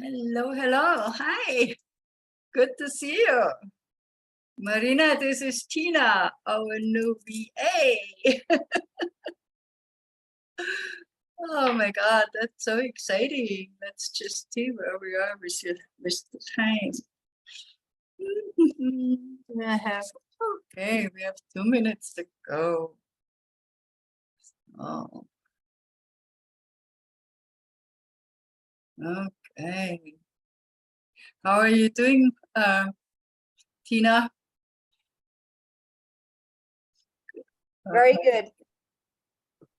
Hello, hello. Hi. Good to see you. Marina, this is Tina, our new VA. Oh my God, that's so exciting. Let's just see where we are with the time. We have 2 minutes to go. Oh. Okay. How are you doing, Tina? Very good.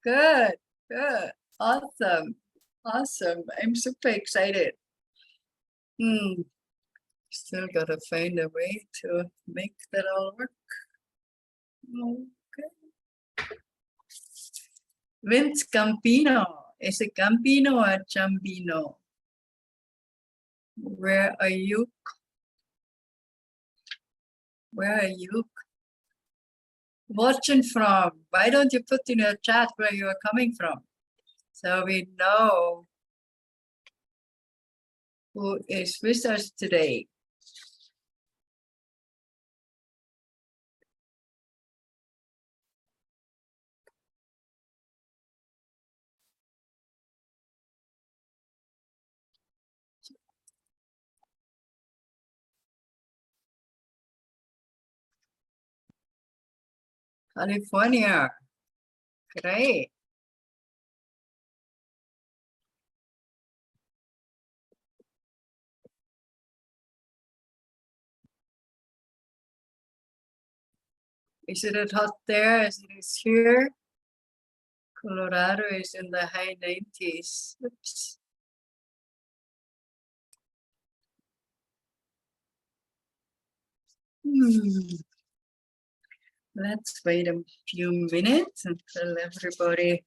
Good, good. Awesome. Awesome. I'm super excited. Still gotta find a way to make that all work. Okay. Vince Campino. Is it Campino or Ciambino? Where are you? Where are you watching from? Why don't you put in your chat where you are coming from, so we know who is with us today? California. Great. Is it hot there as it is here? Colorado is in the high 90s. Oops. Let's wait a few minutes until everybody,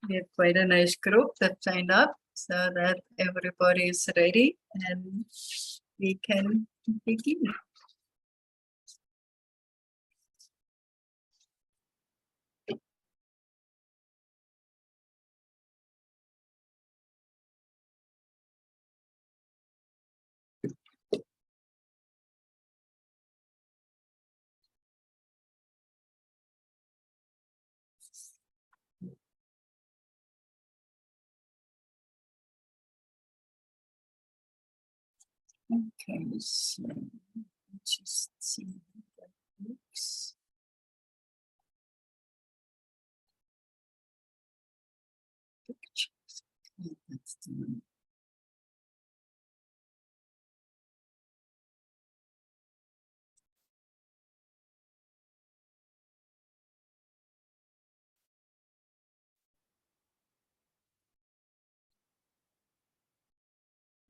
we have quite a nice group that signed up, so that everybody is ready and we can begin. Okay, so just see how that looks. Pictures. Okay, that's the one.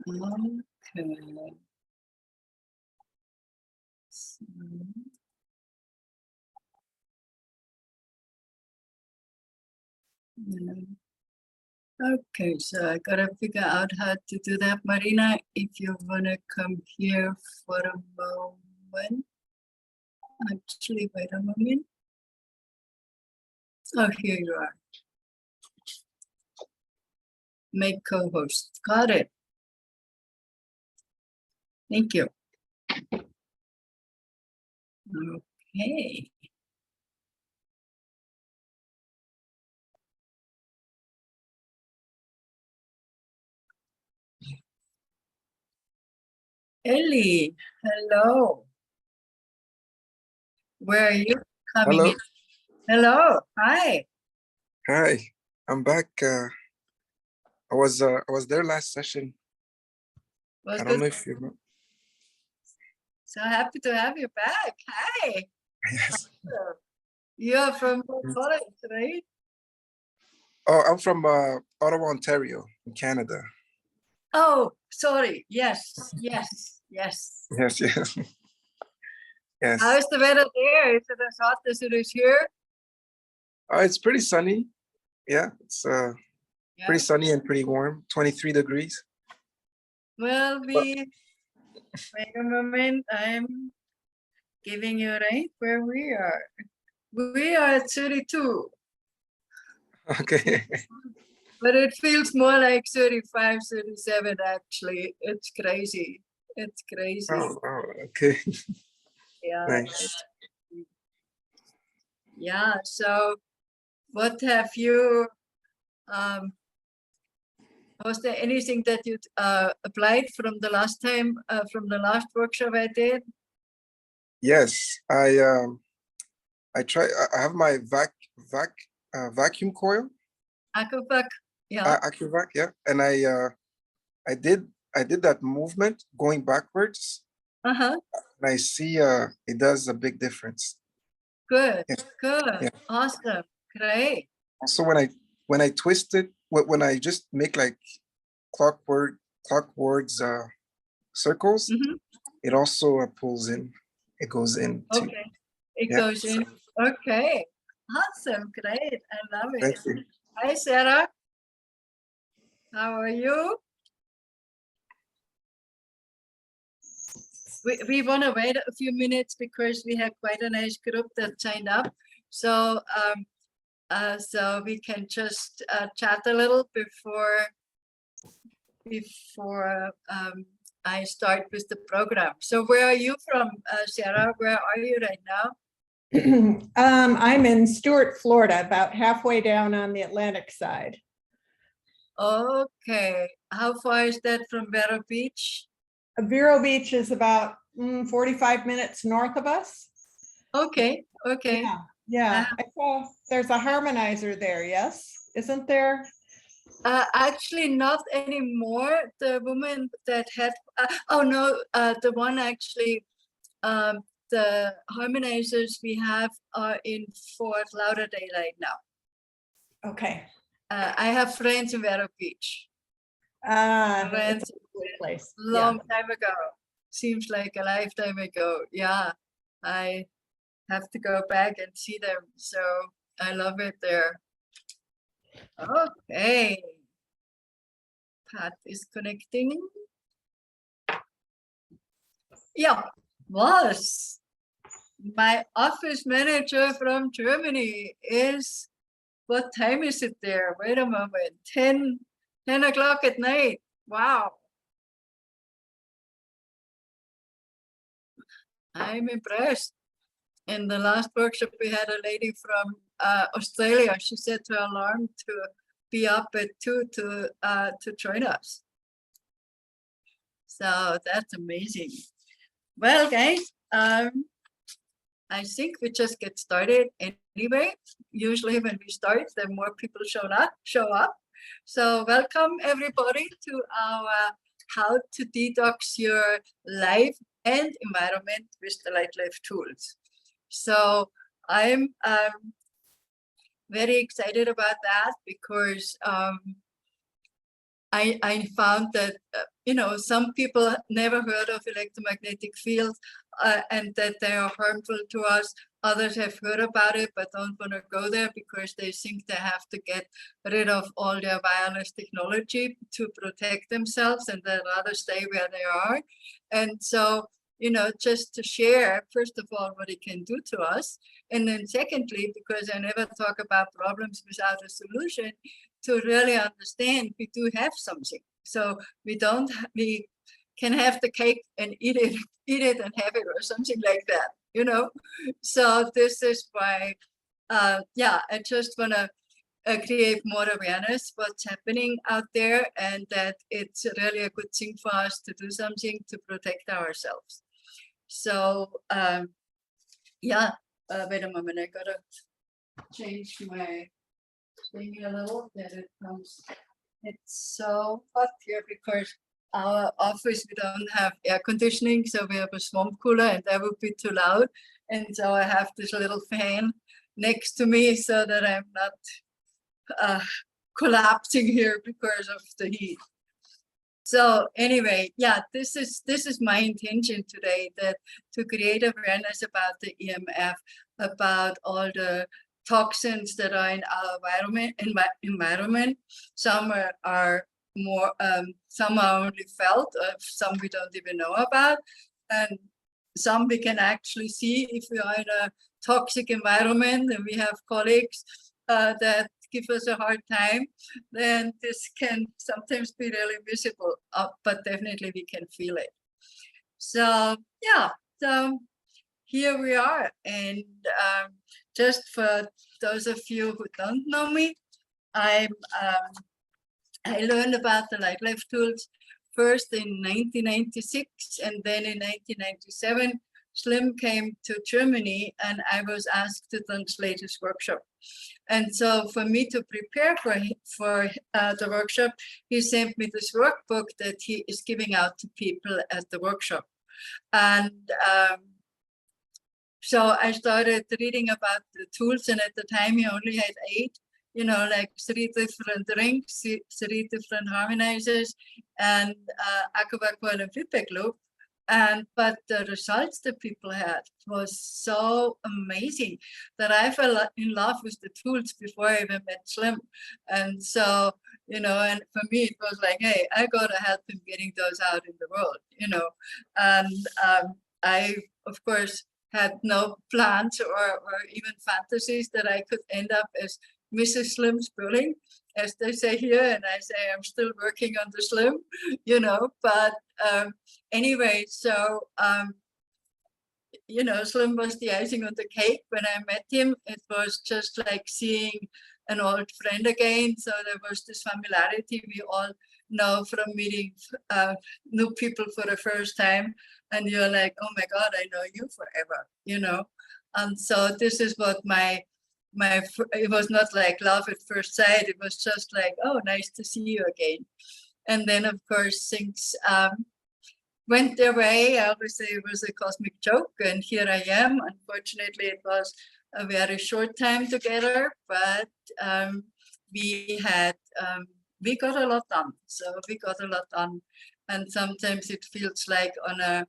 Okay. So, okay, so I gotta figure out how to do that. Marina, if you wanna come here for a moment. Actually, wait a moment. Oh, here you are. Make co-host. Got it. Thank you. Okay. Ellie, hello. Where are you coming Hello. in? Hello. Hi. Hi. I'm back. I was there last session. Well, I don't good. know if you remember. So happy to have you back. Hi. Yes. You're from college, right? Oh, I'm from Ottawa, Ontario, in Canada. Oh, sorry. Yes, yes, yes. Yes, yes. Yes. How's the weather there? Is it as hot as it is here? It's pretty sunny. Yeah, it's Yeah. pretty sunny and pretty warm. 23 degrees. Well, wait a moment. I'm giving you right where we are. We are at 32. Okay. But it feels more like 35, 37 actually. It's crazy. It's crazy. Oh, okay. Yeah. Nice. Yeah. So what have you was there anything that you applied from the last time, from the last workshop I did? Yes, I try. I have my vacuum coil, Aquapac. Yeah. AccuVac, yeah, and I did that movement going backwards, Uh-huh. and I see it does a big difference. Good. Yeah, Good. yeah. Awesome. Great. Also, when I twist it, when I just make like clockwards circles, Mhm. it also pulls in. It goes in too. Okay. It Yeah. goes in. Okay. Awesome. Great. I love it. Thank you. Hi, Sarah. How are you? We want to wait a few minutes because we have quite a nice group that signed up. So so we can just chat a little before I start with the program. So where are you from, Sarah? Where are you right now? I'm in Stuart, Florida, about halfway down on the Atlantic side. Okay. How far is that from Vero Beach? Vero Beach is about 45 minutes north of us. Okay. Okay. Yeah. I saw there's a harmonizer there, yes? Isn't there? Actually, not anymore. The woman that had, oh no, the one actually, the harmonizers we have are in Fort Lauderdale right now. Okay. I have friends in Vero Beach. It's Friends a good place. long time ago. Seems like a lifetime ago. Yeah, I have to go back and see them. So I love it there. Okay. Pat is connecting. Yeah, was my office manager from Germany is, what time is it there? Wait a moment, 10 o'clock at night. Wow. I'm impressed. In the last workshop, we had a lady from Australia. She set her alarm to be up at 2 to join us. So that's amazing. Well, guys, I think we just get started anyway. Usually when we start, then more people show up. So welcome everybody to our How to Detox Your Life and Environment with the Light Life tools. So I'm very excited about that because I found that, some people never heard of electromagnetic fields and that they are harmful to us. Others have heard about it, but don't want to go there because they think they have to get rid of all their wireless technology to protect themselves, and they'd rather stay where they are. And so, just to share, first of all, what it can do to us. And then secondly, because I never talk about problems without a solution, to really understand we do have something. So we can have the cake and eat it and have it, or something like that, So this is why, I just want to create more awareness what's happening out there, and that it's really a good thing for us to do something to protect ourselves. So wait a moment, I gotta change my thing a little that it comes. It's so hot here because our office, we don't have air conditioning, so we have a swamp cooler, and that would be too loud. And so I have this little fan next to me so that I'm not collapsing here because of the heat. So anyway, this is my intention today, that to create awareness about the EMF, about all the toxins that are in our environment. Some are more, some are only felt, some we don't even know about, and some we can actually see if we are in a toxic environment. And we have colleagues that give us a hard time, then this can sometimes be really visible, but definitely we can feel it. So yeah, so here we are. And just for those of you who don't know me, I learned about the light life tools first in 1996, and then in 1997, Slim came to Germany, and I was asked to translate his workshop. And so for me to prepare for the workshop, he sent me this workbook that he is giving out to people at the workshop. And so I started reading about the tools, and at the time he only had 8, like 3 different rings, 3 different harmonizers, and aqua coil and feedback loop. But the results that people had was so amazing that I fell in love with the tools before I even met Slim. And so, and for me, it was like, hey, I got to help him getting those out in the world, and I, of course, had no plans or even fantasies that I could end up as Mrs. Slim Spurling, as they say here, and I say I'm still working on the Slim, but anyway, so Slim was the icing on the cake. When I met him, it was just like seeing an old friend again. So there was this familiarity we all know from meeting new people for the first time, and you're like, oh my God, I know you forever, and so this is what it was not like love at first sight. It was just like, oh, nice to see you again. And then, of course, things went their way. I always say it was a cosmic joke, and here I am. Unfortunately, it was a very short time together, but we got a lot done. So we got a lot done, and sometimes it feels like on a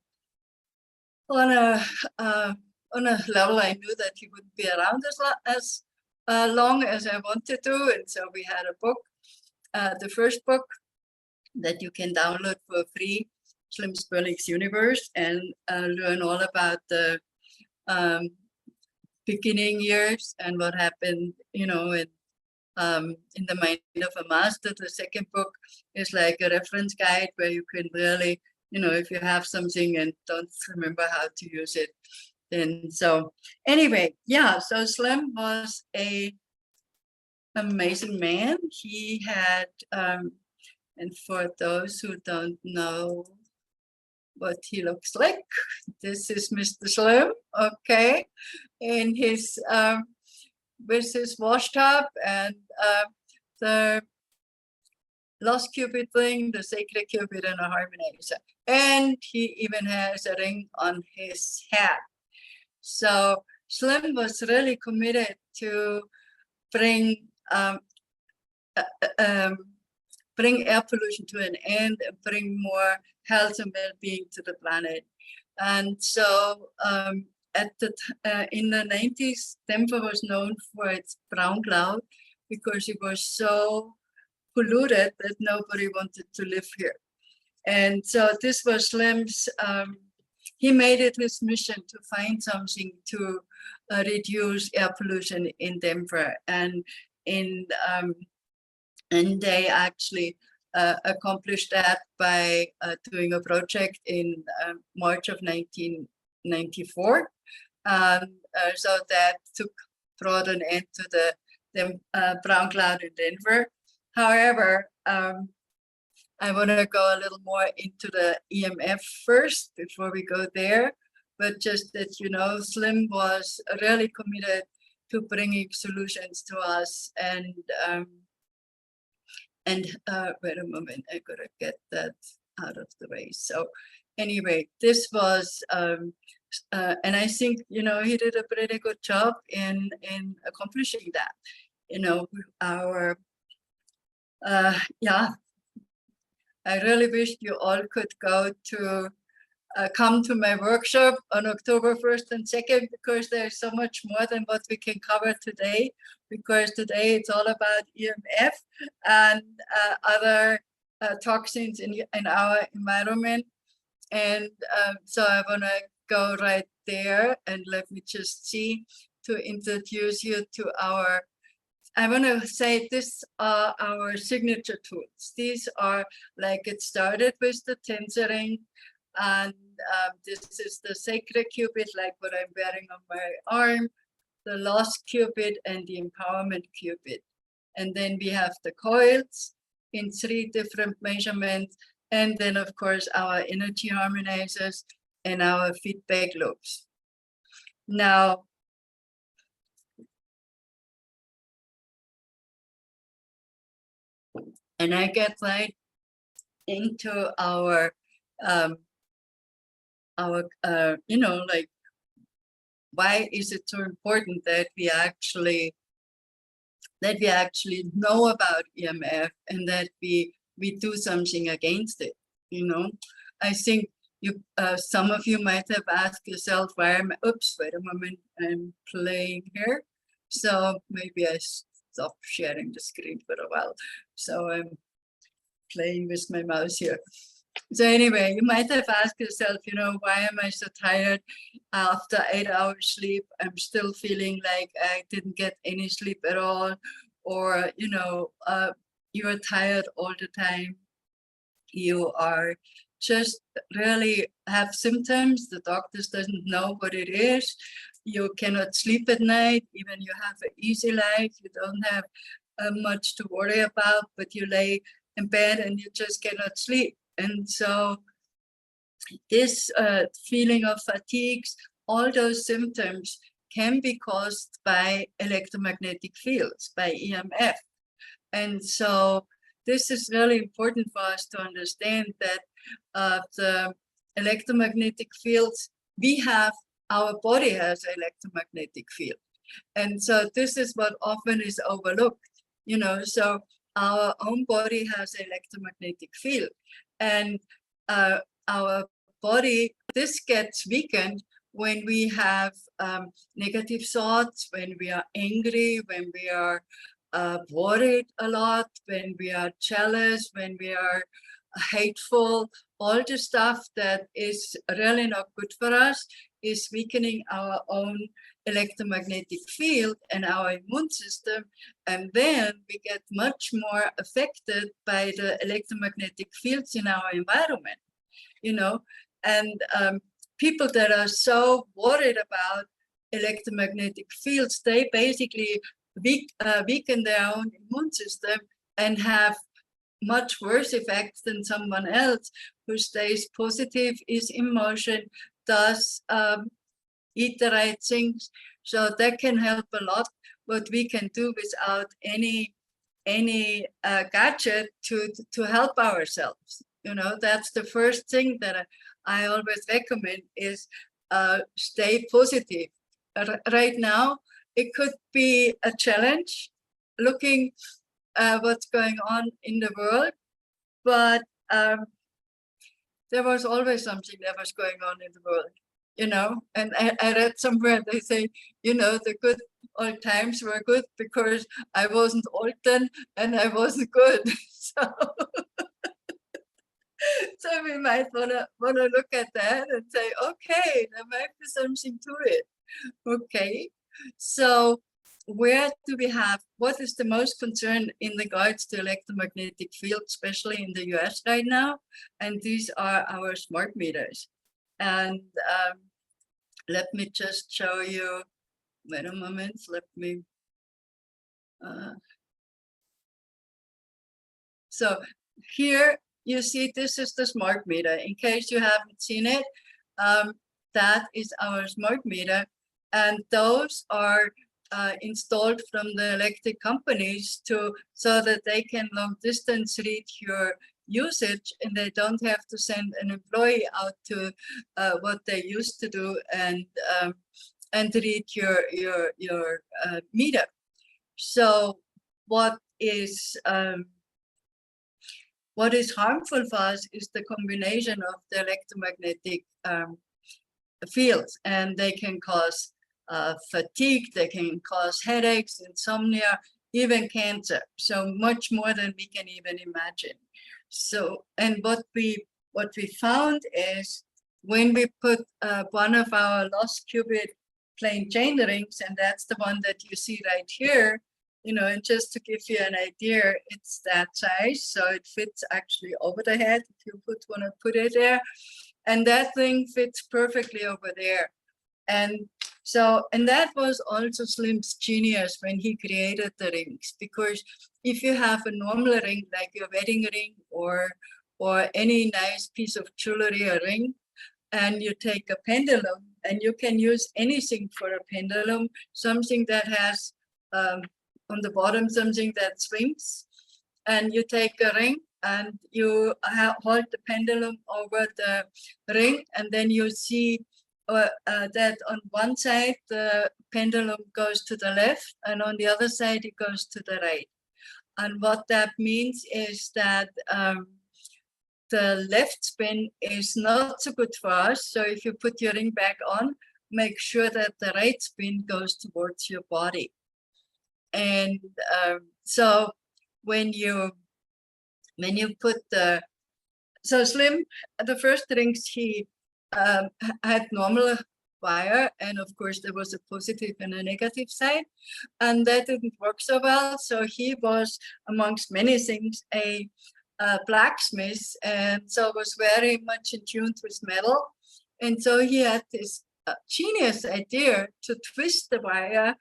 level I knew that he wouldn't be around as long as I wanted to, and so we had a book, the first book that you can download for free, Slim Spurling's Universe, and learn all about the beginning years and what happened, in the mind of a master. The second book is like a reference guide where you can really, if you have something and don't remember how to use it, then so anyway, yeah, so Slim was a amazing man. He had, and for those who don't know what he looks like, this is Mr. Slim, okay, in his with his wash tub and the lost cupid thing, the sacred cupid, and a harmonizer, and he even has a ring on his hat. So Slim was really committed to bring air pollution to an end and bring more health and well-being to the planet. And so in the 90s, Denver was known for its brown cloud because it was so polluted that nobody wanted to live here. And so this was Slim's, he made it his mission to find something to reduce air pollution in Denver. And they actually accomplished that by doing a project in March of 1994. So that brought an end to the brown cloud in Denver. However, I want to go a little more into the EMF first before we go there. But just that, Slim was really committed to bringing solutions to us. And wait a moment, I gotta get that out of the way. So anyway, this was, and I think, he did a pretty good job in accomplishing that. I really wish you all could come to my workshop on October 1st and 2nd, because there's so much more than what we can cover today, because today it's all about EMF and other toxins in our environment. And so I want to go right there, and let me just see to introduce you to our I want to say these are our signature tools. These are like it started with the tensoring, and this is the sacred cupid, like what I'm wearing on my arm, the lost cupid, and the empowerment cupid. And then we have the coils in 3 different measurements, and then of course our energy harmonizers and our feedback loops. Now, and I get right into our you know, like, why is it so important that we actually know about EMF and that we do something against it? You know, I think you some of you might have asked yourself, why am I, oops, wait a moment, I'm playing here. So maybe I stop sharing the screen for a while. So I'm playing with my mouse here. So anyway, you might have asked yourself, you know, why am I so tired after 8 hours sleep? I'm still feeling like I didn't get any sleep at all. Or, you know, you are tired all the time. You are just really have symptoms. The doctors doesn't know what it is. You cannot sleep at night, even you have an easy life. You don't have much to worry about, but you lay in bed and you just cannot sleep. And so this feeling of fatigues, all those symptoms can be caused by electromagnetic fields, by EMF. And so this is really important for us to understand that the electromagnetic fields, our body has an electromagnetic field. And so this is what often is overlooked, you know, so our own body has an electromagnetic field. And our body, this gets weakened when we have negative thoughts, when we are angry, when we are worried a lot, when we are jealous, when we are hateful. All the stuff that is really not good for us is weakening our own electromagnetic field and our immune system, and then we get much more affected by the electromagnetic fields in our environment, you know. And people that are so worried about electromagnetic fields, they basically weaken their own immune system and have much worse effects than someone else who stays positive, is in motion, does eat the right things. So that can help a lot. What we can do without any gadget to help ourselves. You know, that's the first thing that I always recommend is stay positive. Right now, it could be a challenge looking what's going on in the world, but there was always something that was going on in the world, you know. And I read somewhere they say, you know, the good old times were good because I wasn't old then and I wasn't good. So we might wanna look at that and say, okay, there might be something to it. Okay, so where do we have, what is the most concern in regards to electromagnetic field, especially in the US right now? And these are our smart meters. And let me just show you, wait a moment, let me, so here you see this is the smart meter. In case you haven't seen it, that is our smart meter. And those are installed from the electric companies so that they can long distance read your usage and they don't have to send an employee out to what they used to do and read your meter. So what is harmful for us is the combination of the electromagnetic fields, and they can cause fatigue, they can cause headaches, insomnia, even cancer. So much more than we can even imagine. So, and what we found is when we put one of our lost qubit plain chain rings, and that's the one that you see right here, and just to give you an idea, it's that size, so it fits actually over the head if you want to put it there, and that thing fits perfectly over there. And so, and that was also Slim's genius when he created the rings, because if you have a normal ring like your wedding ring or any nice piece of jewelry, a ring, and you take a pendulum, and you can use anything for a pendulum, something that has on the bottom something that swings, and you take a ring and you hold the pendulum over the ring, and then you see that on one side the pendulum goes to the left, and on the other side it goes to the right. And what that means is that the left spin is not so good for us. So if you put your ring back on, make sure that the right spin goes towards your body. And so when you put so Slim, the first rings he had normal wire, and of course there was a positive and a negative side, and that didn't work so well. So he was, amongst many things, a blacksmith, and so was very much in tune with metal. And so he had this genius idea to twist the wire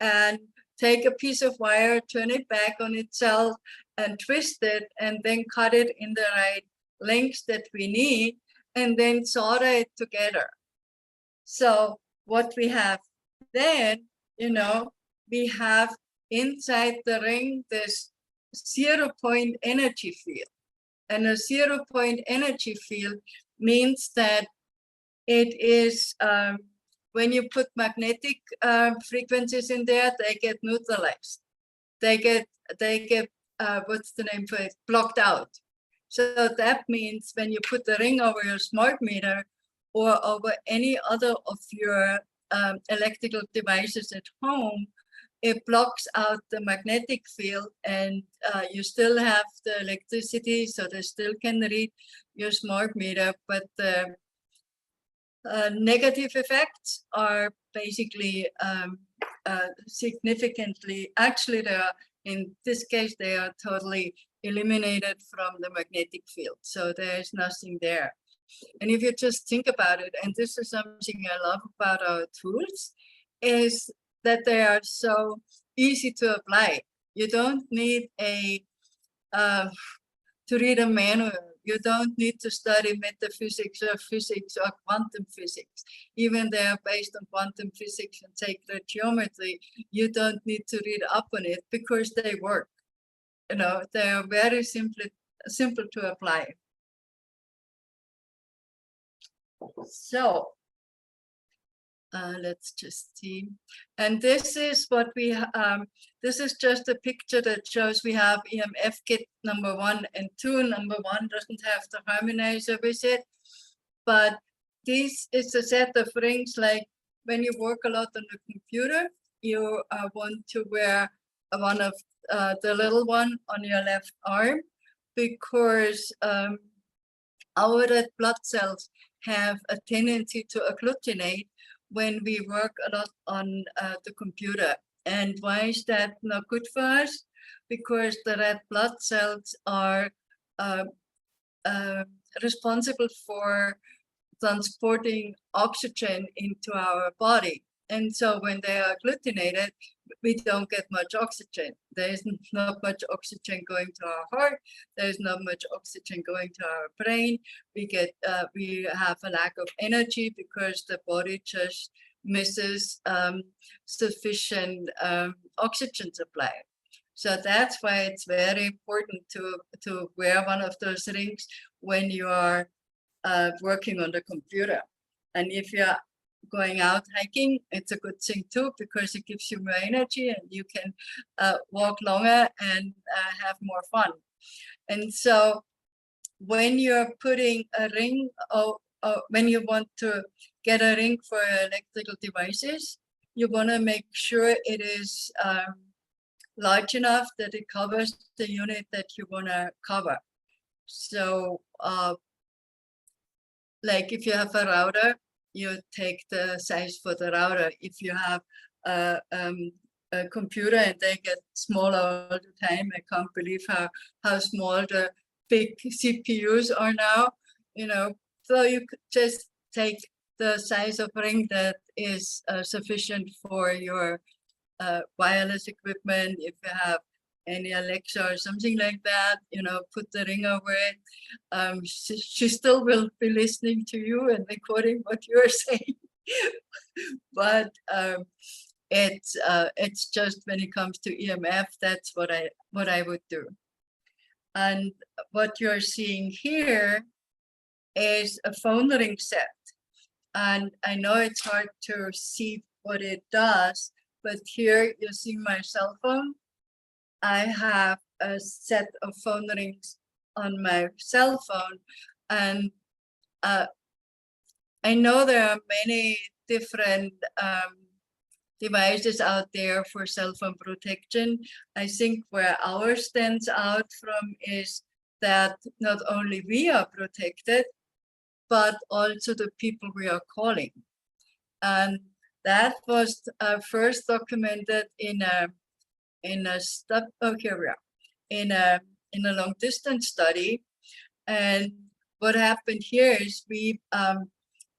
and take a piece of wire, turn it back on itself, and twist it, and then cut it in the right lengths that we need, and then solder it together. So what we have then, we have inside the ring this 0-point energy field. And a 0-point energy field means that it is, when you put magnetic frequencies in there, they get neutralized. They get what's the name for it? Blocked out. So that means when you put the ring over your smart meter or over any other of your electrical devices at home, it blocks out the magnetic field, and you still have the electricity, so they still can read your smart meter, but the negative effects are basically significantly, actually they are, in this case, they are totally eliminated from the magnetic field. So there's nothing there. And if you just think about it, and this is something I love about our tools, is that they are so easy to apply. You don't need to read a manual. You don't need to study metaphysics or physics or quantum physics. Even they are based on quantum physics and sacred geometry. You don't need to read up on it because they work. They are very simple to apply. So let's just see. And this is what we, this is just a picture that shows we have EMF kit number 1 and 2. Number 1 doesn't have the harmonizer with it, but this is a set of rings. Like when you work a lot on the computer, you want to wear one of the little one on your left arm, because our red blood cells have a tendency to agglutinate when we work a lot on the computer. And why is that not good for us? Because the red blood cells are responsible for transporting oxygen into our body. And so when they are agglutinated, we don't get much oxygen. There is not much oxygen going to our heart. There's not much oxygen going to our brain. We have a lack of energy because the body just misses sufficient oxygen supply. So that's why it's very important to wear one of those rings when you are working on the computer. And if you're going out hiking, it's a good thing too, because it gives you more energy and you can walk longer and have more fun. And so when you're putting a ring, or when you want to get a ring for electrical devices, you want to make sure it is large enough that it covers the unit that you want to cover. So like if you have a router, you take the size for the router. If you have a computer, and they get smaller all the time. I can't believe how small the big CPUs are now. You know, so you could just take the size of ring that is sufficient for your wireless equipment. If you have any Alexa or something like that, you know, put the ring over it. She still will be listening to you and recording what you're saying. But it's just when it comes to EMF, that's what I would do. And what you're seeing here is a phone ring set. And I know it's hard to see what it does, but here you see my cell phone. I have a set of phone rings on my cell phone, and I know there are many different devices out there for cell phone protection. I think where ours stands out from is that not only we are protected, but also the people we are calling. And that was first documented in a long distance study. And what happened here is we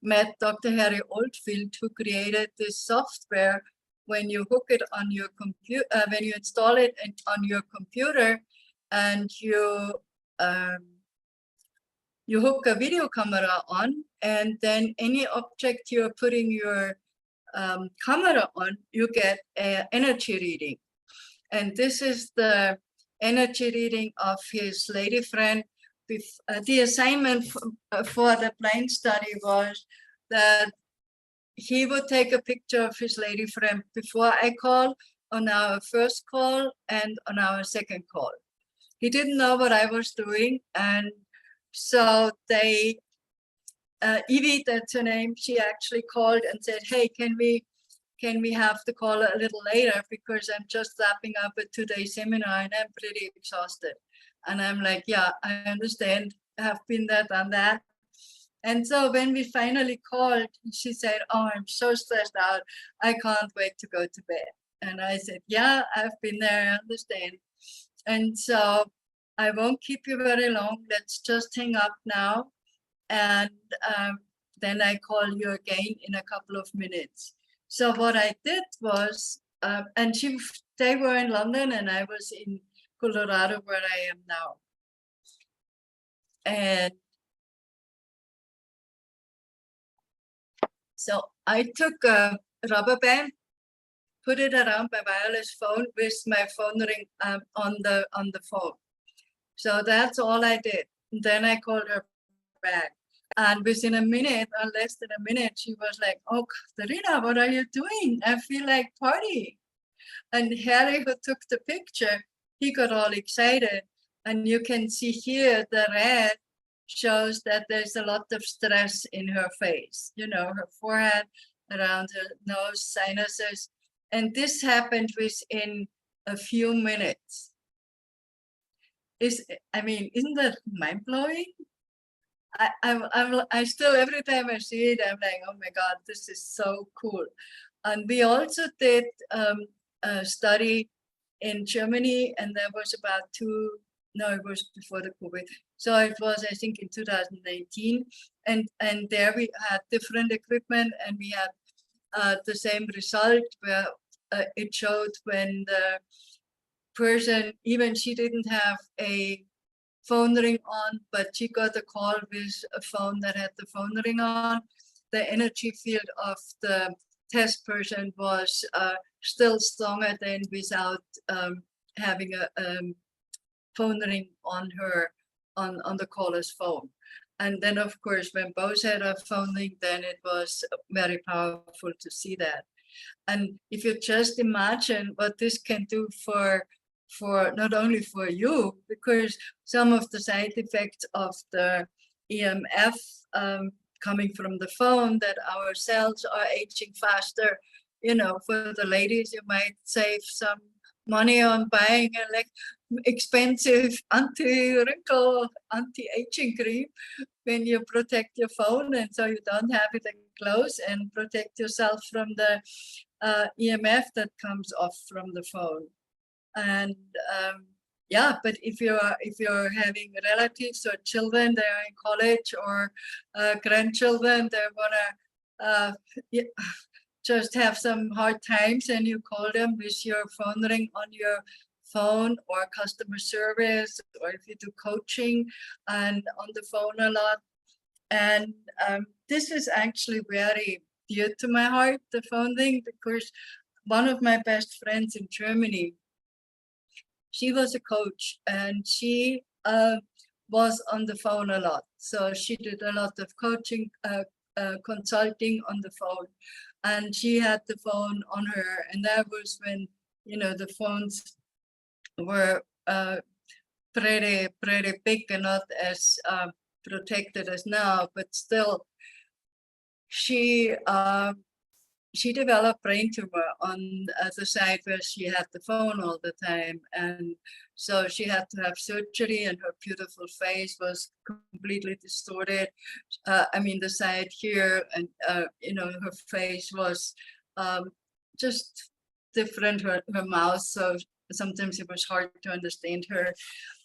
met Dr. Harry Oldfield, who created this software. When you hook it on your computer, when you install it on your computer, and you hook a video camera on, and then any object you're putting your camera on, you get an energy reading. And this is the energy reading of his lady friend. The assignment for the blind study was that he would take a picture of his lady friend before I call, on our first call, and on our second call. He didn't know what I was doing, and so they, Evie, that's her name, she actually called and said, hey, can we have the call a little later, because I'm just wrapping up a 2-day seminar and I'm pretty exhausted. And I'm like, yeah, I understand. I have been there, done that. And so when we finally called, she said, oh, I'm so stressed out. I can't wait to go to bed. And I said, yeah, I've been there, I understand. And so I won't keep you very long. Let's just hang up now. And then I call you again in a couple of minutes. So what I did was, and they were in London and I was in Colorado, where I am now. And so I took a rubber band, put it around my wireless phone with my phone ring on the phone. So that's all I did. And then I called her back. And within a minute, or less than a minute, she was like, oh, Katarina, what are you doing? I feel like partying. And Harry, who took the picture, he got all excited. And you can see here, the red shows that there's a lot of stress in her face, you know, her forehead, around her nose, sinuses. And this happened within a few minutes. Isn't that mind-blowing? I still, every time I see it, I'm like, oh my God, this is so cool. And we also did a study in Germany, and that was about it was before the COVID. So it was, I think, in 2019. And there we had different equipment, and we had the same result, where it showed when the person, even she didn't have a phone ring on, but she got a call with a phone that had the phone ring on. The energy field of the test person was still stronger than without having a phone ring on the caller's phone. And then, of course, when both had a phone ring, then it was very powerful to see that. And if you just imagine what this can do for not only for you, because some of the side effects of the EMF coming from the phone, that our cells are aging faster, you know, for the ladies, you might save some money on buying expensive anti-wrinkle, anti-aging cream when you protect your phone, and so you don't have it close, and protect yourself from the EMF that comes off from the phone. And yeah, but if you're having relatives or children, they're in college, or grandchildren, they wanna just have some hard times, and you call them with your phone ring on your phone, or customer service, or if you do coaching and on the phone a lot. And this is actually very dear to my heart, the phone thing, because one of my best friends in Germany, she was a coach, and she was on the phone a lot. So she did a lot of coaching, consulting on the phone, and she had the phone on her. And that was when, you know, the phones were pretty big and not as protected as now, but still, she developed brain tumor on the side where she had the phone all the time. And so she had to have surgery, and her beautiful face was completely distorted. I mean, the side here, and, you know, her face was just different, her mouth. So sometimes it was hard to understand her.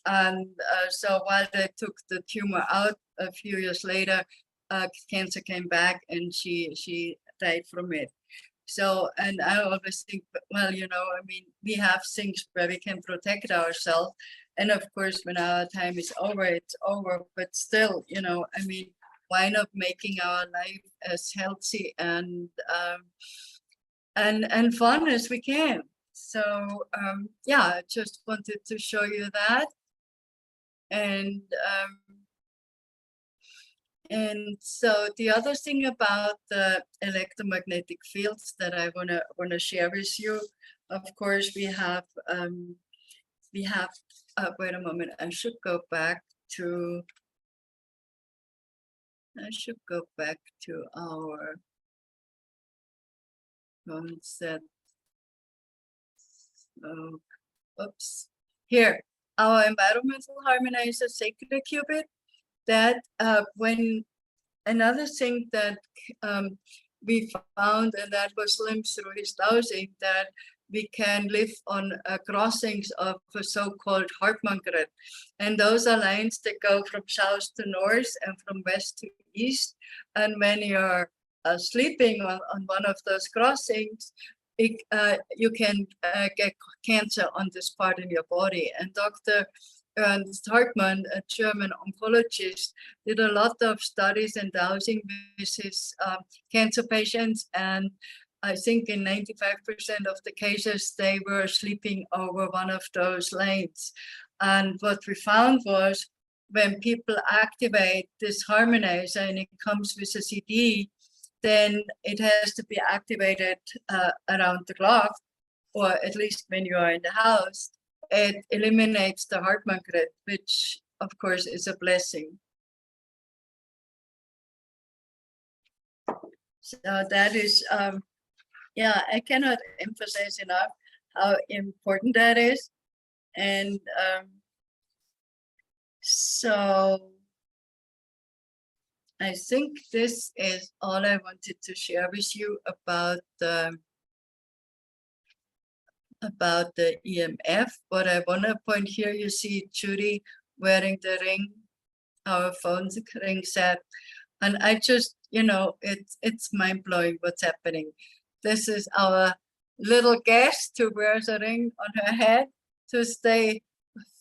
And so while they took the tumor out, a few years later, cancer came back, and she died from it. So, and I always think, well, you know, I mean, we have things where we can protect ourselves. And of course, when our time is over, it's over. But still, you know, I mean, why not making our life as healthy and fun as we can? So yeah, I just wanted to show you that. And so the other thing about the electromagnetic fields that I wanna share with you, of course, we have wait a moment, I should go back to our concept. Oh, oops. Here, our environmental harmonizer sacred qubit. That when another thing that we found, and that was limbs through his dowsing, that we can live on crossings of a so-called Hartmann grid. And those are lines that go from south to north and from west to east. And when you're sleeping on one of those crossings, you can get cancer on this part in your body. And Dr. Ernst Hartmann, a German oncologist, did a lot of studies and dowsing with his cancer patients. And I think in 95% of the cases, they were sleeping over one of those lanes. And what we found was when people activate this harmonizer and it comes with a CD, then it has to be activated around the clock, or at least when you are in the house. It eliminates the Hartmann grid, which of course is a blessing. So that is, yeah, I cannot emphasize enough how important that is. And so I think this is all I wanted to share with you about the EMF. What I want to point here, you see Judy wearing the ring, our phone's ring set. And I just, you know, it's mind-blowing what's happening. This is our little guest who wears a ring on her head to stay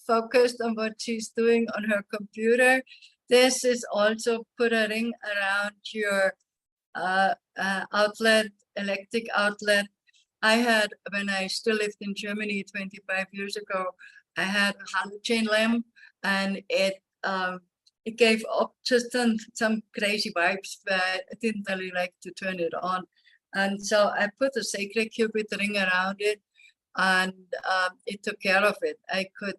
focused on what she's doing on her computer. This is also put a ring around your outlet, electric outlet. I had, when I still lived in Germany 25 years ago, I had a halogen lamp, and it gave up just some crazy vibes, but I didn't really like to turn it on. And so I put a sacred qubit ring around it, and it took care of it. I could,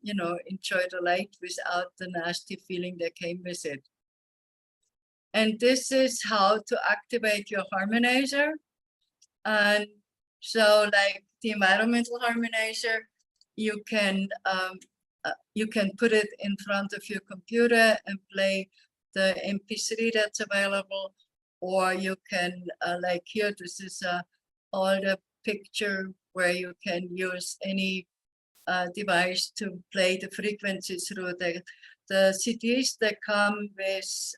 you know, enjoy the light without the nasty feeling that came with it. And this is how to activate your harmonizer. And so, like the environmental harmonizer, you can put it in front of your computer and play the MP3 that's available, or you can, like here, this is a all the picture where you can use any device to play the frequencies through the CDs that come with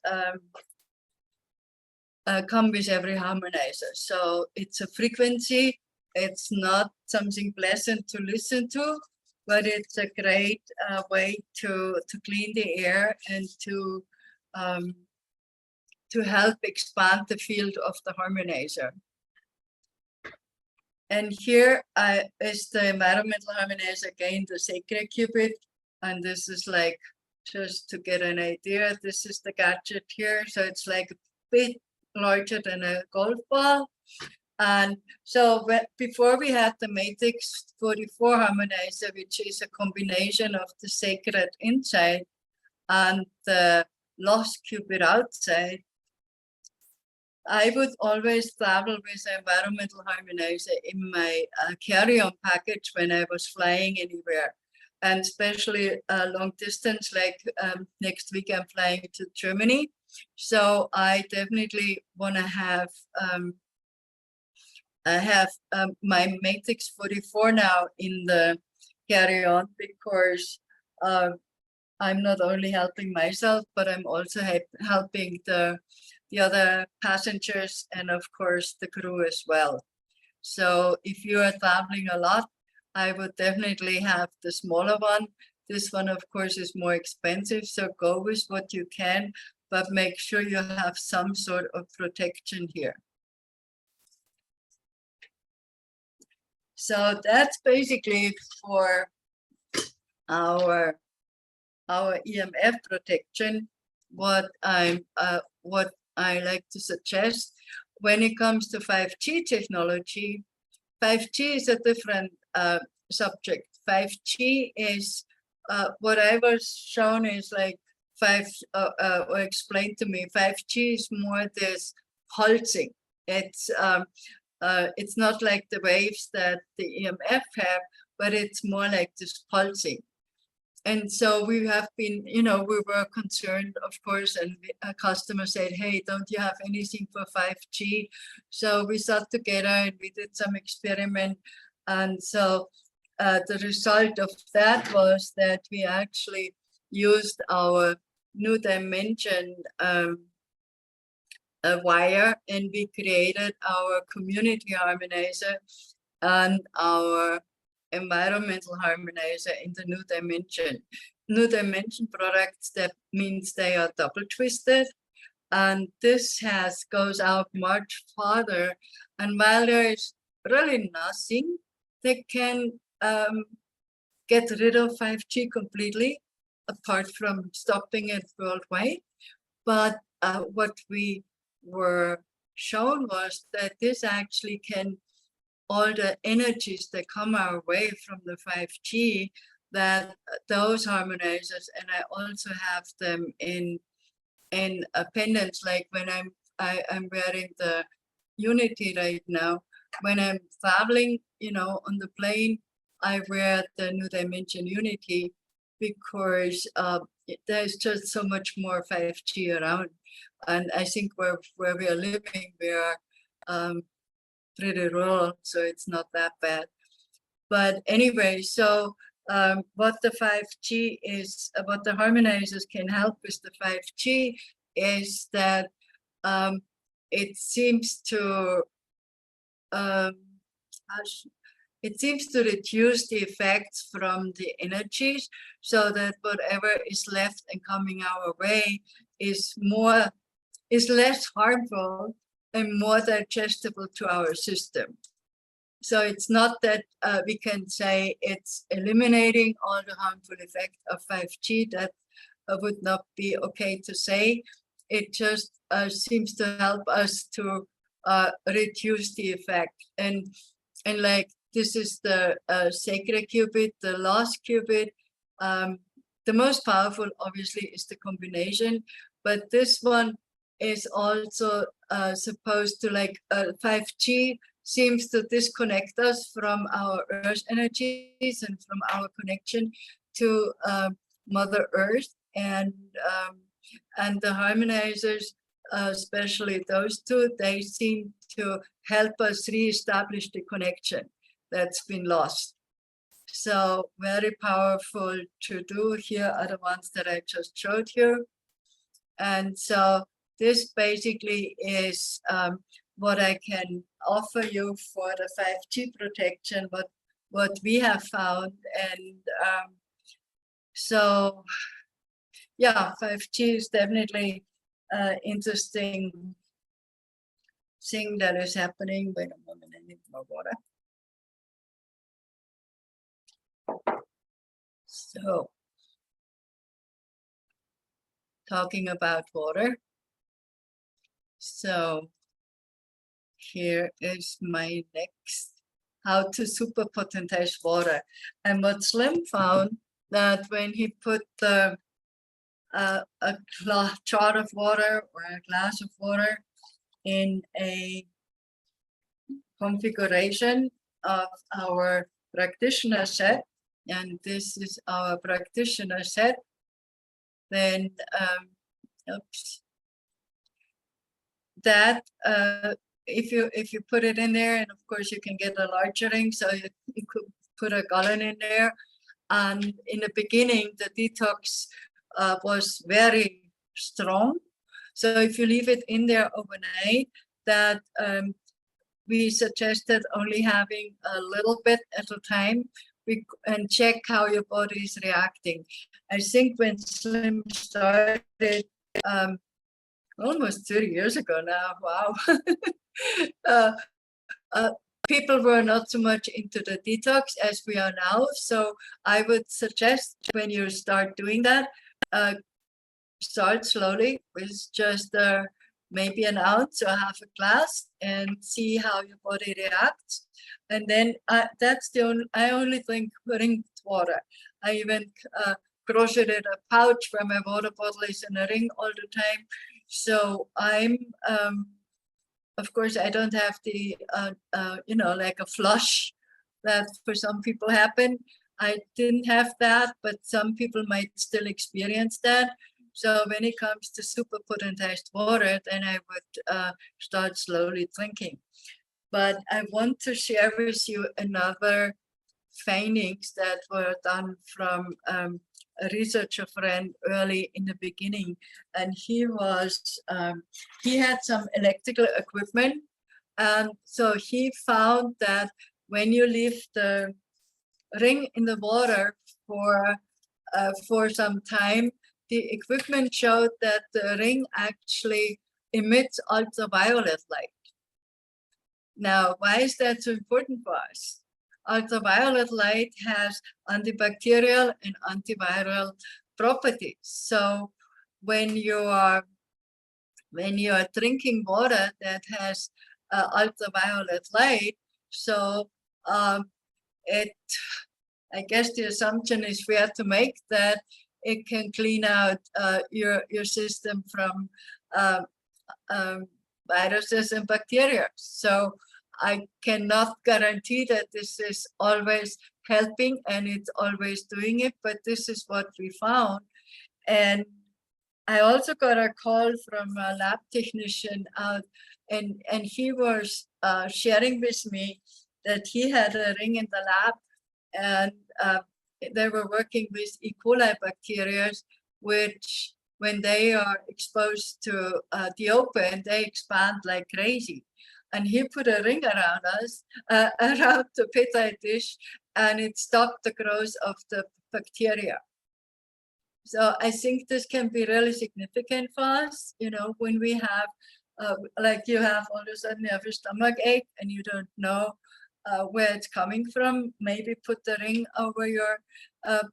every harmonizer. So it's a frequency. It's not something pleasant to listen to, but it's a great way to clean the air and to help expand the field of the harmonizer. And here is the environmental harmonizer, again, the sacred qubit. And this is like, just to get an idea, this is the gadget here. So it's like a bit larger than a golf ball. And so before we had the Matrix 44 harmonizer, which is a combination of the sacred inside and the lost qubit outside, I would always travel with an environmental harmonizer in my carry-on package when I was flying anywhere, and especially long distance, like next week I'm flying to Germany. So I definitely want to have my Matrix 44 now in the carry-on, because I'm not only helping myself, but I'm also helping the other passengers and of course the crew as well. So if you are traveling a lot, I would definitely have the smaller one. This one of course is more expensive, so go with what you can, but make sure you have some sort of protection here. So that's basically for our EMF protection. What I like to suggest when it comes to 5G technology. 5G is a different subject. 5G is what I was shown is like or explained to me. 5G is more this pulsing. It's not like the waves that the EMF have, but it's more like this pulsing. And so we have been, we were concerned, of course, and a customer said, hey, don't you have anything for 5G? So we sat together and we did some experiment. And so the result of that was that we actually used our new dimension wire, and we created our community harmonizer and our environmental harmonizer in the new dimension. New dimension products, that means they are double twisted, and this goes out much farther. And while there is really nothing that can get rid of 5G completely, apart from stopping it worldwide, but what we were shown was that this actually can, all the energies that come our way from the 5G, that those harmonizers, and I also have them in pendants, like when I'm wearing the Unity right now. When I'm traveling, on the plane, I wear the New Dimension Unity, because there's just so much more 5G around. And I think where we are living, we are pretty rural, so it's not that bad. But anyway, so what the 5G is, what the harmonizers can help with the 5G is that it seems to reduce the effects from the energies, so that whatever is left and coming our way is less harmful and more digestible to our system. So it's not that we can say it's eliminating all the harmful effect of 5G. That would not be okay to say. It just seems to help us to reduce the effect. And like, this is the sacred qubit, the lost qubit. The most powerful, obviously, is the combination, but this one is also supposed to, like, 5G seems to disconnect us from our Earth energies and from our connection to Mother Earth, and the harmonizers especially those two, they seem to help us reestablish the connection that's been lost. So very powerful to do. Here are the ones that I just showed you. And so this basically is what I can offer you for the 5G protection, what we have found. And so, yeah, 5G is definitely interesting thing that is happening. Wait a moment, I need more water. So, talking about water. So, here is my next, how to super potentize water. And what Slim found, that when he put a jar of water or a glass of water in a configuration of our practitioner set, and this is our practitioner set, then oops, that if you put it in there, and of course you can get a larger ring, so you could put a gallon in there. And in the beginning, the detox was very strong. So if you leave it in there overnight, that we suggested only having a little bit at a time and check how your body is reacting. I think when Slim started, almost 30 years ago now, wow. People were not so much into the detox as we are now. So I would suggest when you start doing that, start slowly with just maybe an ounce or half a glass and see how your body reacts. And then that's I only think putting water. I even crocheted a pouch where my water bottle is in a ring all the time. So I'm, of course, I don't have the, like a flush that for some people happen. I didn't have that, but some people might still experience that. So when it comes to super potentized water, then I would start slowly drinking. But I want to share with you another findings that were done from a researcher friend early in the beginning. And he had some electrical equipment. And so he found that when you leave the ring in the water for some time, the equipment showed that the ring actually emits ultraviolet light. Now, why is that so important for us? Ultraviolet light has antibacterial and antiviral properties. So when you are drinking water that has ultraviolet light, so I guess the assumption is fair to make that it can clean out your system from viruses and bacteria. So I cannot guarantee that this is always helping and it's always doing it, but this is what we found. And I also got a call from a lab technician out, and he was sharing with me that he had a ring in the lab, and they were working with E. coli bacteria, which when they are exposed to the open, they expand like crazy. And he put a ring around us, around the petri dish, and it stopped the growth of the bacteria. So I think this can be really significant for us, when we have, like you have all of a sudden you have a stomach ache and you don't know where it's coming from. Maybe put the ring over your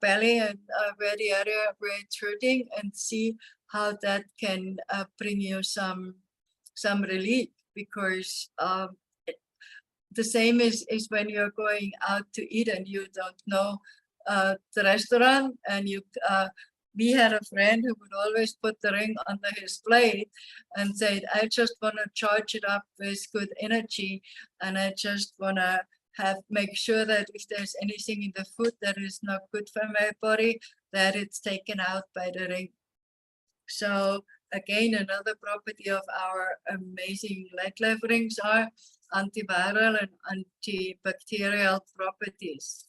belly and where the area where it's hurting, and see how that can bring you some relief. Because the same is when you're going out to eat and you don't know the restaurant, and we had a friend who would always put the ring under his plate and said, I just want to charge it up with good energy, and I just want to make sure that if there's anything in the food that is not good for my body, that it's taken out by the ring. So again, another property of our amazing light life rings are antiviral and antibacterial properties.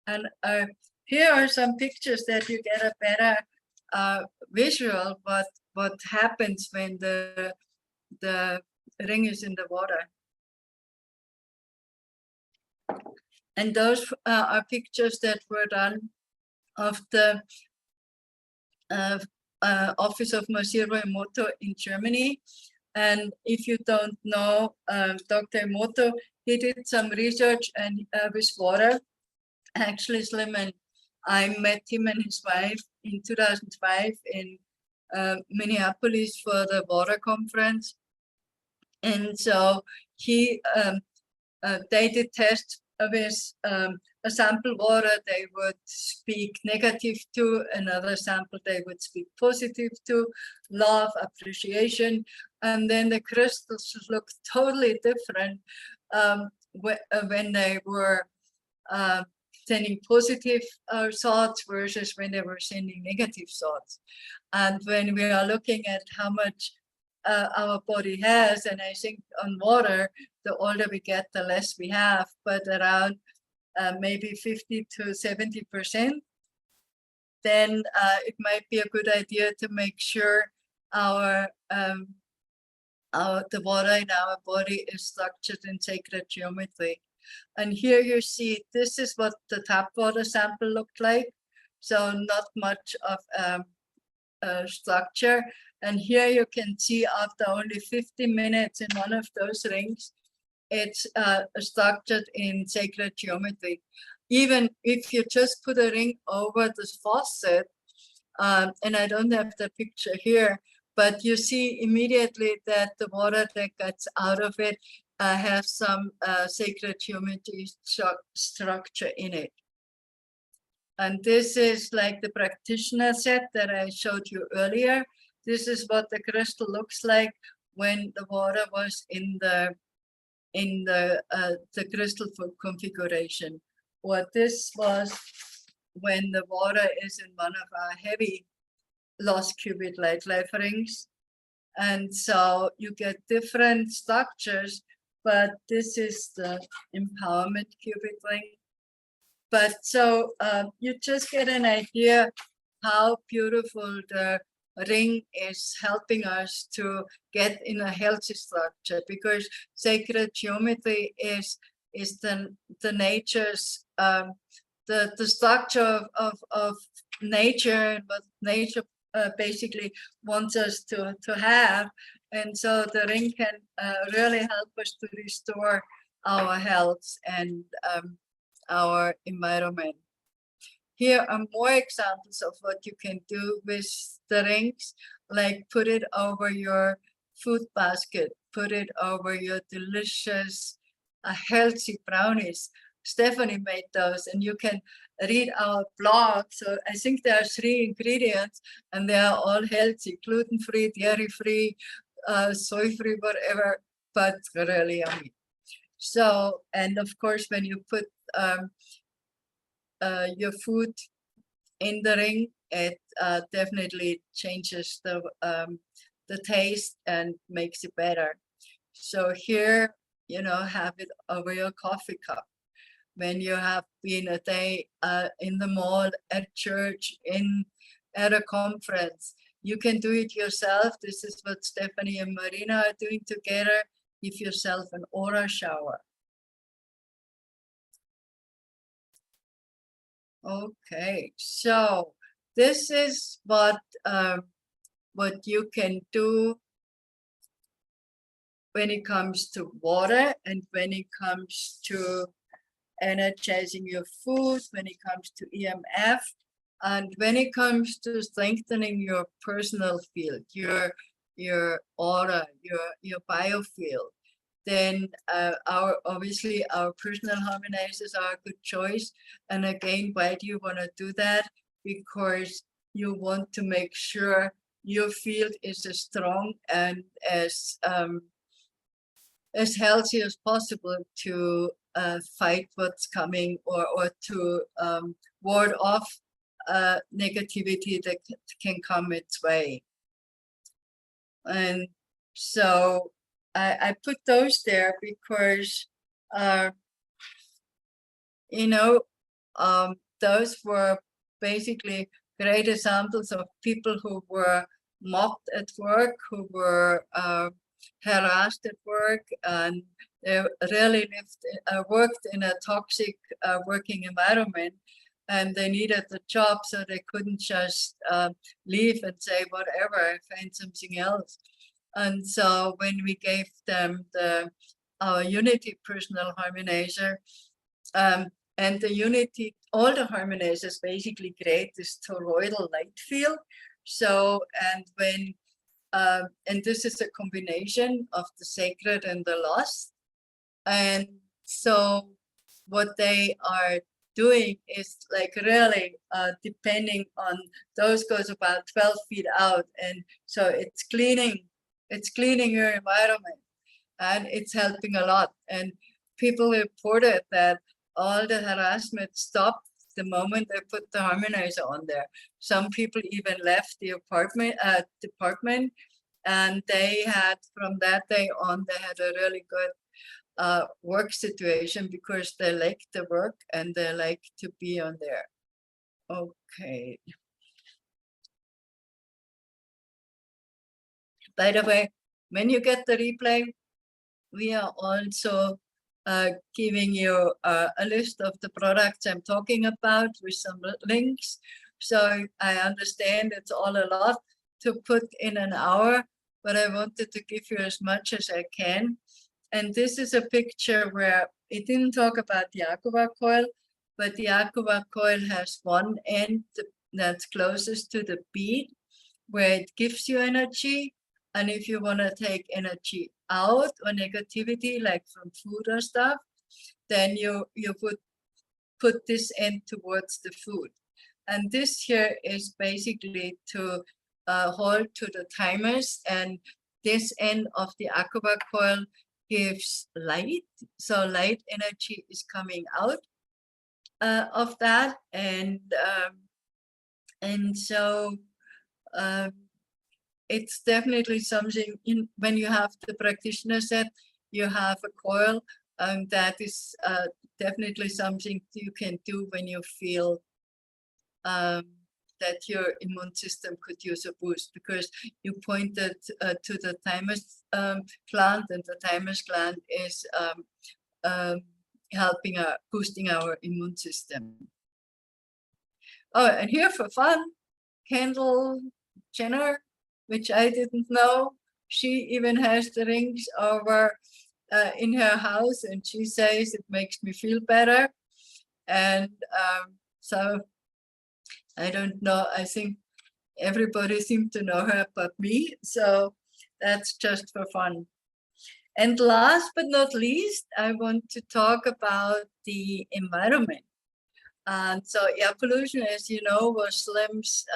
And here are some pictures that you get a better visual what happens when the ring is in the water. And those are pictures that were done of the office of Monsieur Emoto in Germany. And if you don't know Dr. Emoto, he did some research and with water. Actually, Slim and I met him and his wife in 2005 in Minneapolis for the water conference. And so they did tests with a sample water they would speak negative to, another sample they would speak positive to, love, appreciation, and then the crystals looked totally different when they were sending positive thoughts versus when they were sending negative thoughts. And when we are looking at how much our body has, and I think on water, the older we get, the less we have, but around maybe 50 to 70%, then it might be a good idea to make sure the water in our body is structured in sacred geometry. And here you see, this is what the tap water sample looked like. So not much of structure. And here you can see after only 50 minutes in one of those rings, it's structured in sacred geometry. Even if you just put a ring over this faucet, and I don't have the picture here, but you see immediately that the water that gets out of it has some sacred geometry structure in it. And this is like the practitioner set that I showed you earlier. This is what the crystal looks like when the water was in the crystal configuration. Or this was when the water is in one of our heavy lost qubit light life rings. And so you get different structures, but this is the empowerment qubit ring. But so you just get an idea how beautiful the ring is helping us to get in a healthy structure, because sacred geometry is the nature's the structure of nature, and what nature basically wants us to have. And so the ring can really help us to restore our health and our environment. Here are more examples of what you can do with the rings, like put it over your food basket, put it over your delicious, healthy brownies. Stephanie made those, and you can read our blog. So I think there are 3 ingredients, and they are all healthy: gluten-free, dairy-free, soy-free, whatever, but really yummy. So, and of course, when you put your food in the ring, it definitely changes the taste and makes it better. So here, you know, have it over your coffee cup. When you have been a day in the mall, at church, at a conference, you can do it yourself. This is what Stephanie and Marina are doing together. Give yourself an aura shower. Okay, so this is what you can do when it comes to water, and when it comes to energizing your food, when it comes to EMF, and when it comes to strengthening your personal field, your aura, your biofield. Then obviously our personal harmonizers are a good choice. And again, why do you want to do that? Because you want to make sure your field is as strong and as healthy as possible to fight what's coming, or to ward off negativity that can come its way. And so I put those there because, you know, those were basically great examples of people who were mocked at work, who were harassed at work, and they really worked in a toxic working environment, and they needed the job, so they couldn't just leave and say, whatever, find something else. And so when we gave them our Unity personal harmonizer, and the Unity, all the harmonizers basically create this toroidal light field. So, and when, and this is a combination of the sacred and the lost. And so what they are doing is like really depending on, those goes about 12 feet out. And so it's cleaning your environment, and it's helping a lot. And people reported that all the harassment stopped the moment they put the harmonizer on there. Some people even left the department, and they had, from that day on, they had a really good work situation because they like the work and they like to be on there. Okay. By the way, when you get the replay, we are also giving you a list of the products I'm talking about with some links. So I understand it's all a lot to put in an hour, but I wanted to give you as much as I can. And this is a picture where it didn't talk about the Aqua coil, but the Aqua coil has one end that's closest to the bead, where it gives you energy. And if you want to take energy out or negativity, like from food or stuff, then you would put this end towards the food. And this here is basically to hold to the timers, and this end of the Aqua coil gives light. So light energy is coming out of that. And so it's definitely something when you have the practitioner set, you have a coil, that is definitely something you can do when you feel that your immune system could use a boost, because you pointed to the thymus gland, and the thymus gland is helping boosting our immune system. Oh, and here for fun, Kendall Jenner, which I didn't know. She even has the rings over in her house, and she says it makes me feel better. And so I don't know, I think everybody seemed to know her but me. So that's just for fun. And last but not least, I want to talk about the environment. And so air pollution, as you know, was Slim's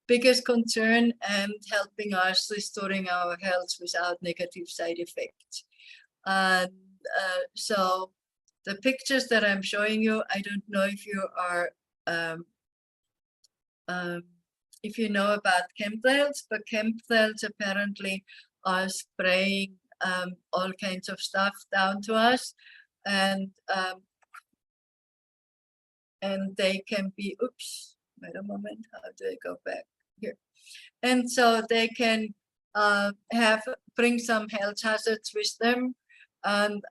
biggest concern, and helping us restoring our health without negative side effects. And so the pictures that I'm showing you, I don't know if you are if you know about chemtrails, but chemtrails apparently are spraying all kinds of stuff down to us, and they can be, oops, wait a moment, how do I go back here? And so they can bring some health hazards with them. And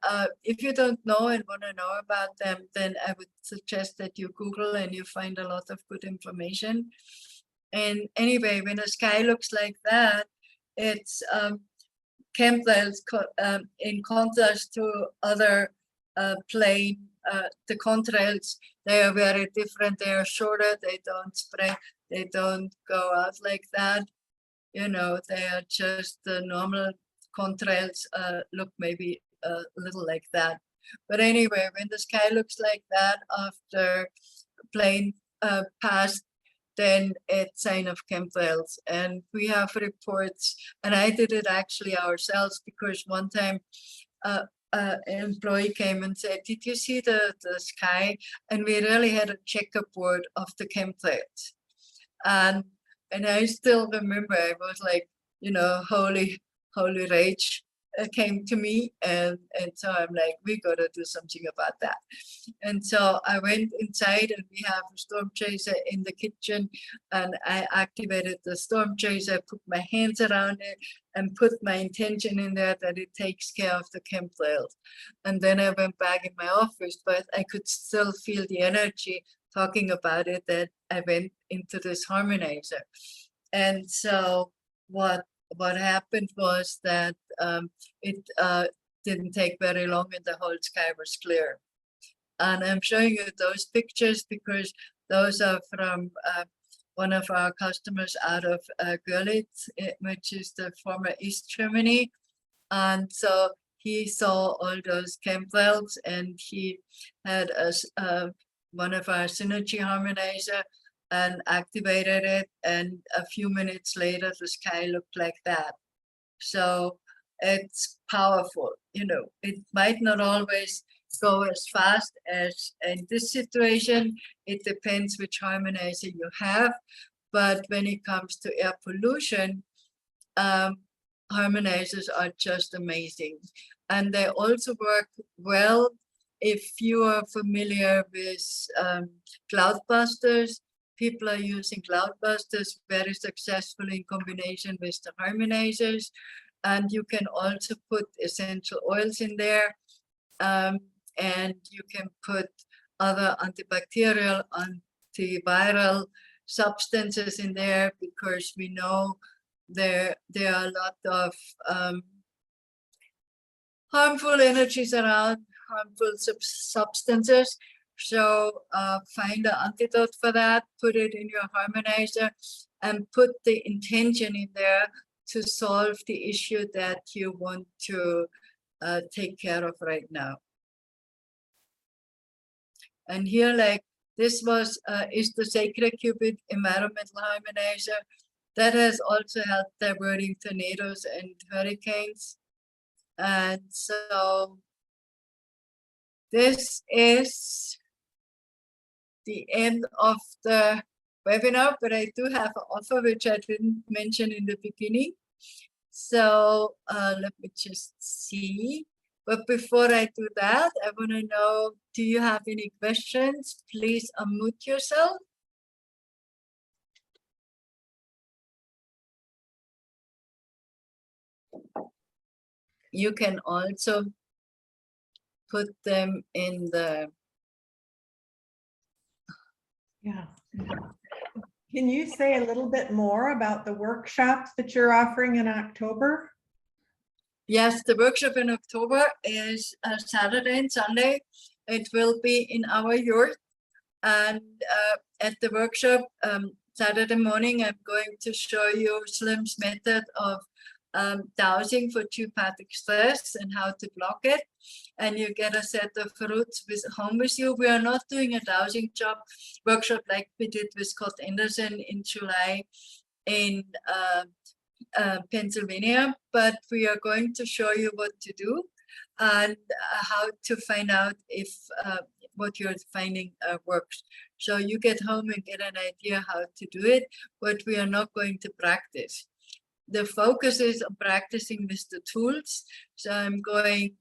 if you don't know and want to know about them, then I would suggest that you Google and you find a lot of good information. And anyway, when the sky looks like that, it's chemtrails in contrast to other plane, the contrails, they are very different. They are shorter, they don't spray, they don't go out like that. You know, they are just the normal contrails look maybe a little like that. But anyway, when the sky looks like that after plane passed, then it's sign of chemtrails. And we have reports, and I did it actually ourselves, because one time employee came and said, "Did you see the sky?" And we really had a checkerboard of the templates. And I still remember, I was like, holy rage came to me. And so I'm like, we got to do something about that. And so I went inside, and we have a storm chaser in the kitchen, and I activated the storm chaser, put my hands around it, and put my intention in there that it takes care of the chemtrails. And then I went back in my office, but I could still feel the energy talking about it, that I went into this harmonizer. And so what happened was that it didn't take very long, and the whole sky was clear. And I'm showing you those pictures because those are from one of our customers out of Görlitz, which is the former East Germany. And so he saw all those chemtrails, and he had one of our synergy harmonizer and activated it, and a few minutes later the sky looked like that. So it's powerful. It might not always go as fast as in this situation. It depends which harmonizer you have, but when it comes to air pollution, harmonizers are just amazing. And they also work well if you are familiar with cloudbusters. People are using cloudbusters very successfully in combination with the harmonizers. And you can also put essential oils in there. And you can put other antibacterial, antiviral substances in there, because we know there are a lot of harmful energies around, harmful substances. So find an antidote for that, put it in your harmonizer, and put the intention in there to solve the issue that you want to take care of right now. And here, like, this was is the Sacred Cupid environmental harmonizer that has also helped diverting tornadoes and hurricanes. And so this is the end of the webinar, but I do have an offer which I didn't mention in the beginning. So let me just see. But before I do that, I want to know, do you have any questions? Please unmute yourself. You can also put them in the... Yeah. Can you say a little bit more about the workshops that you're offering in October? Yes, the workshop in October is Saturday and Sunday. It will be in our yurt. And at the workshop, Saturday morning, I'm going to show you Slim's method of dowsing for geopathic stress and how to block it. And you get a set of fruits home with you. We are not doing a dowsing workshop like we did with Scott Anderson in July in Pennsylvania, but we are going to show you what to do and how to find out if what you're finding works. So you get home and get an idea how to do it, but we are not going to practice. The focus is on practicing with the tools. So I'm going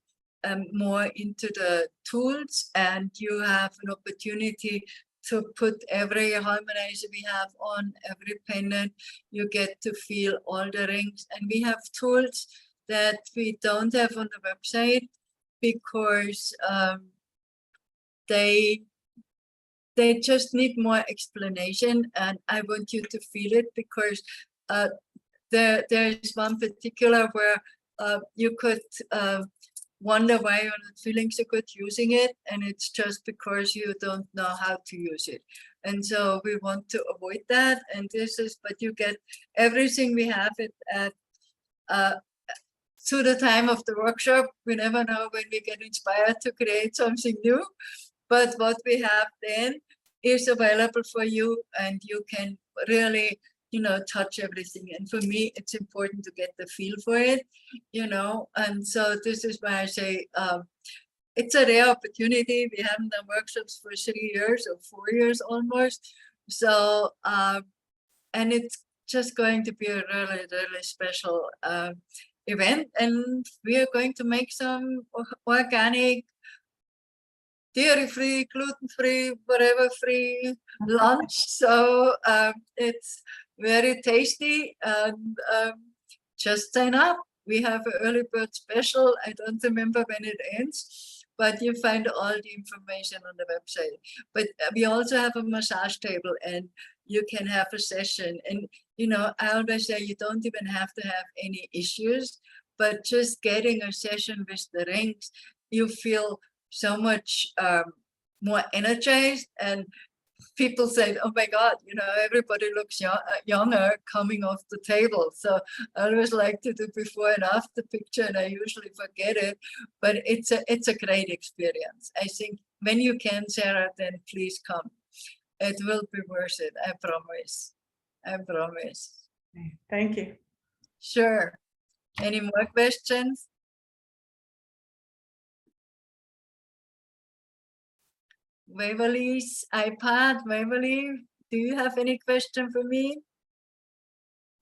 more into the tools, and you have an opportunity to put every harmonizer we have on, every pendant. You get to feel all the rings, and we have tools that we don't have on the website because they just need more explanation, and I want you to feel it because there is one particular where you could wonder why you're not feeling so good using it, and it's just because you don't know how to use it. And so we want to avoid that. And this is, but you get everything we have it at to the time of the workshop. We never know when we get inspired to create something new, but what we have then is available for you, and you can really touch everything. And for me, it's important to get the feel for it, and so this is why I say it's a rare opportunity. We haven't done workshops for 3 years or 4 years almost. So, and it's just going to be a really, really special event. And we are going to make some organic, dairy-free, gluten-free, whatever-free lunch. So it's very tasty, and just sign up. We have an early bird special. I don't remember when it ends, but you find all the information on the website. But we also have a massage table, and you can have a session. And, I always say you don't even have to have any issues, but just getting a session with the rings, you feel so much more energized, and people say, oh my God, everybody looks younger coming off the table. So I always like to do before and after picture, and I usually forget it, but it's a great experience. I think when you can, Sarah, then please come. It will be worth it. I promise. I promise. Thank you. Sure. Any more questions? Waverly's iPad. Waverly, do you have any question for me?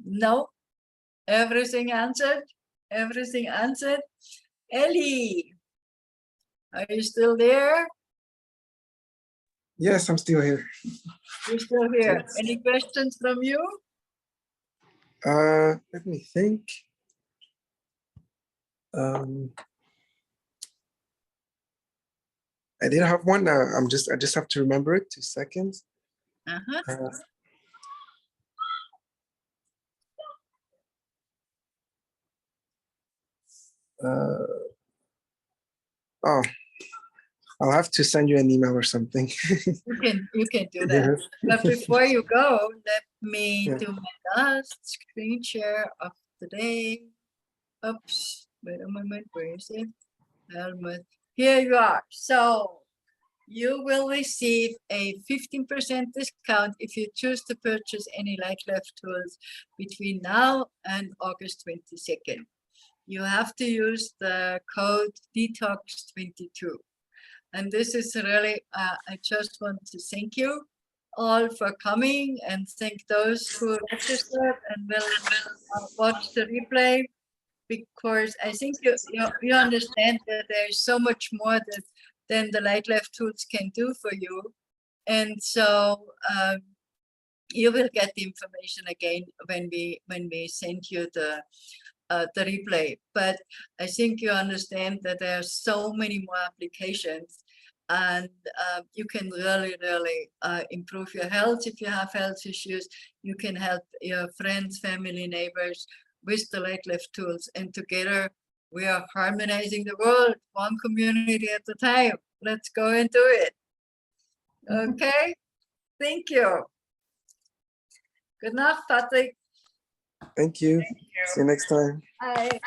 No. Everything answered? Everything answered? Ellie, are you still there? Yes, I'm still here. You're still here. Yes. Any questions from you? Let me think. I did have one. I just have to remember it. 2 seconds. Uh-huh. Oh, I'll have to send you an email or something. You can do that. Yes. But before you go, let me Yeah. do my last screen share of the day. Oops, wait a moment, where is it? Helmut. Here you are. So you will receive a 15% discount if you choose to purchase any Light Left tools between now and August 22nd. You have to use the code Detox22. And this is really, I just want to thank you all for coming, and thank those who registered and will watch the replay, because I think you understand that there's so much more than the Light Left tools can do for you. And so you will get the information again when we send you the replay. But I think you understand that there are so many more applications, and you can really, really improve your health. If you have health issues, you can help your friends, family, neighbors with the Light Left tools, and together we are harmonizing the world, one community at a time. Let's go and do it. Okay, thank you. Good night, Patrick. Thank you. See you next time. Bye.